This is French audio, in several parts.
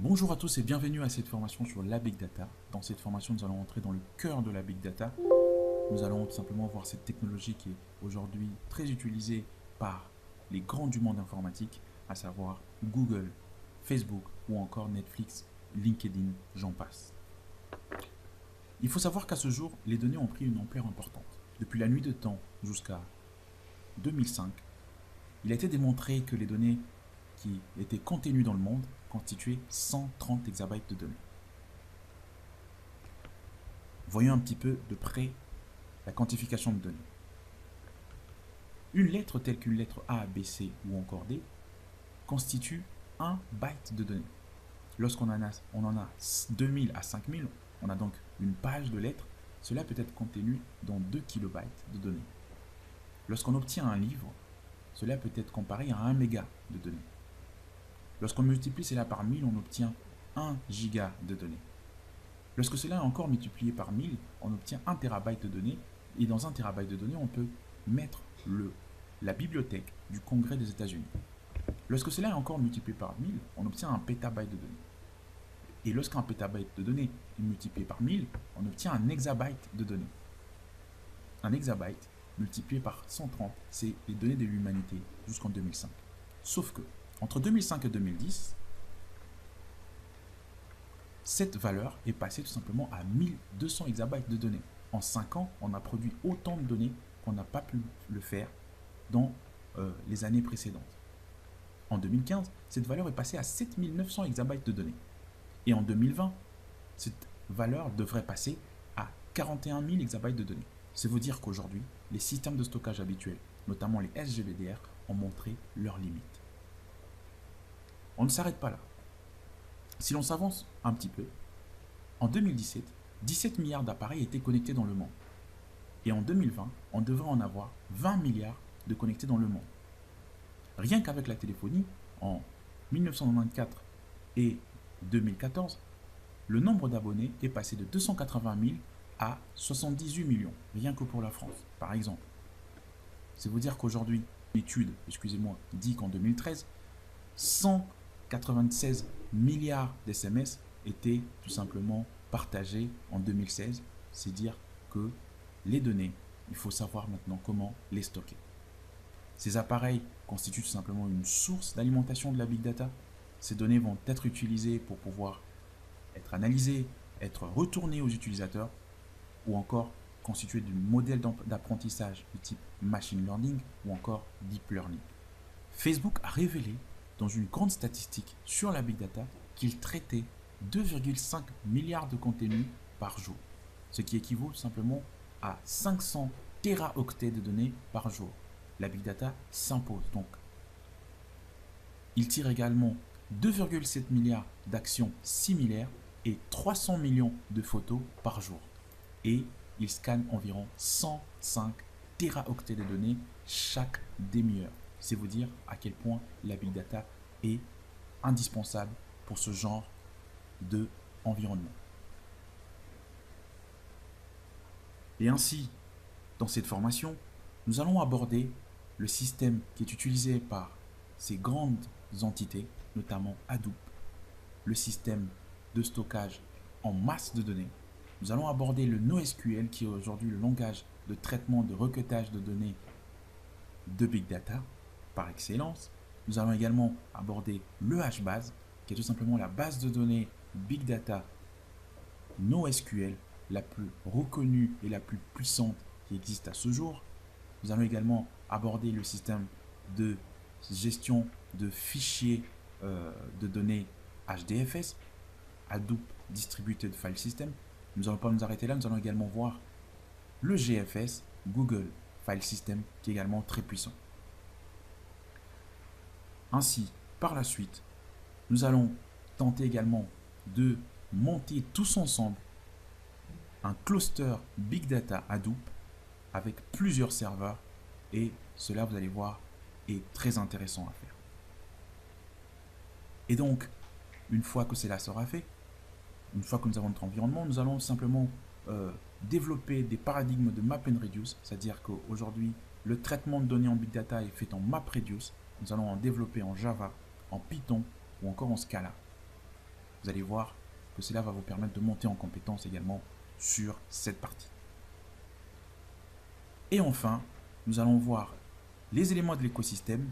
Bonjour à tous et bienvenue à cette formation sur la Big Data. Dans cette formation, nous allons entrer dans le cœur de la Big Data. Nous allons tout simplement voir cette technologie qui est aujourd'hui très utilisée par les grands du monde informatique, à savoir Google, Facebook ou encore Netflix, LinkedIn, j'en passe. Il faut savoir qu'à ce jour, les données ont pris une ampleur importante. Depuis la nuit de temps jusqu'à 2005, il a été démontré que les données qui étaient contenues dans le monde constituaient 130 exabytes de données. Voyons un petit peu de près la quantification de données. Une lettre telle qu'une lettre A, B, C ou encore D constitue 1 byte de données. Lorsqu'on en a 2000 à 5000, on a donc une page de lettres. Cela peut être contenu dans 2 kilobytes de données. Lorsqu'on obtient un livre, cela peut être comparé à 1 méga de données. Lorsqu'on multiplie cela par 1000, on obtient 1 giga de données. Lorsque cela est encore multiplié par 1000, on obtient 1 terabyte de données. Et dans 1 terabyte de données, on peut mettre la bibliothèque du Congrès des États-Unis. Lorsque cela est encore multiplié par 1000, on obtient 1 pétabyte de données. Et lorsqu'un pétabyte de données est multiplié par 1000, on obtient 1 hexabyte de données. Un hexabyte multiplié par 130, c'est les données de l'humanité jusqu'en 2005. Sauf que, entre 2005 et 2010, cette valeur est passée tout simplement à 1200 hexabytes de données. En 5 ans, on a produit autant de données qu'on n'a pas pu le faire dans les années précédentes. En 2015, cette valeur est passée à 7900 hexabytes de données. Et en 2020, cette valeur devrait passer à 41 000 hexabytes de données. C'est vous dire qu'aujourd'hui, les systèmes de stockage habituels, notamment les SGBDR, ont montré leurs limites. On ne s'arrête pas là. Si l'on s'avance un petit peu, en 2017, 17 milliards d'appareils étaient connectés dans le monde. Et en 2020, on devrait en avoir 20 milliards de connectés dans le monde. Rien qu'avec la téléphonie, en 1994 et 2014, le nombre d'abonnés est passé de 280 000 à 78 millions, rien que pour la France, par exemple. C'est vous dire qu'aujourd'hui, l'étude, dit qu'en 2013, 196 milliards d'SMS étaient tout simplement partagés en 2016. C'est dire que les données, il faut savoir maintenant comment les stocker. Ces appareils constituent tout simplement une source d'alimentation de la big data. Ces données vont être utilisées pour pouvoir être analysées, être retournées aux utilisateurs ou encore constituer du modèle d'apprentissage du type machine learning ou encore deep learning. Facebook a révélé dans une grande statistique sur la big data qu'il traitait 2,5 milliards de contenus par jour, ce qui équivaut simplement à 500 téraoctets de données par jour. La big data s'impose donc. Il tire également 2,7 milliards d'actions similaires et 300 millions de photos par jour. Et il scanne environ 105 téraoctets de données chaque demi-heure. C'est vous dire à quel point la big data est indispensable pour ce genre d'environnement. Et ainsi, dans cette formation, nous allons aborder le système qui est utilisé par ces grandes entités, notamment Hadoop, le système de stockage en masse de données. Nous allons aborder le NoSQL, qui est aujourd'hui le langage de traitement de requêtage de données de Big Data par excellence. Nous allons également aborder le HBase, qui est tout simplement la base de données Big Data NoSQL, la plus reconnue et la plus puissante qui existe à ce jour. Nous allons également aborder le système de gestion de fichiers de données HDFS, Hadoop Distributed File System. Nous n'allons pas nous arrêter là, nous allons également voir le GFS, Google File System, qui est également très puissant. Ainsi, par la suite, nous allons tenter également de monter tous ensemble un cluster Big Data Hadoop avec plusieurs serveurs et cela, vous allez voir, est très intéressant à faire. Et donc, une fois que cela sera fait, une fois que nous avons notre environnement, nous allons simplement développer des paradigmes de MapReduce, c'est-à-dire qu'aujourd'hui, le traitement de données en Big Data est fait en MapReduce. Nous allons en développer en Java, en Python ou encore en Scala. Vous allez voir que cela va vous permettre de monter en compétence également sur cette partie. Et enfin, nous allons voir les éléments de l'écosystème,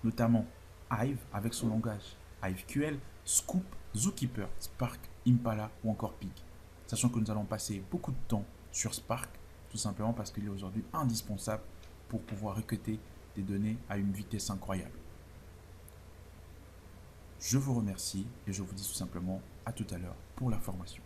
notamment Hive avec son langage HiveQL, Scoop, Zookeeper, Spark, Impala ou encore Pig. Sachant que nous allons passer beaucoup de temps sur Spark, tout simplement parce qu'il est aujourd'hui indispensable pour pouvoir requêter des données à une vitesse incroyable. Je vous remercie et je vous dis tout simplement à tout à l'heure pour la formation.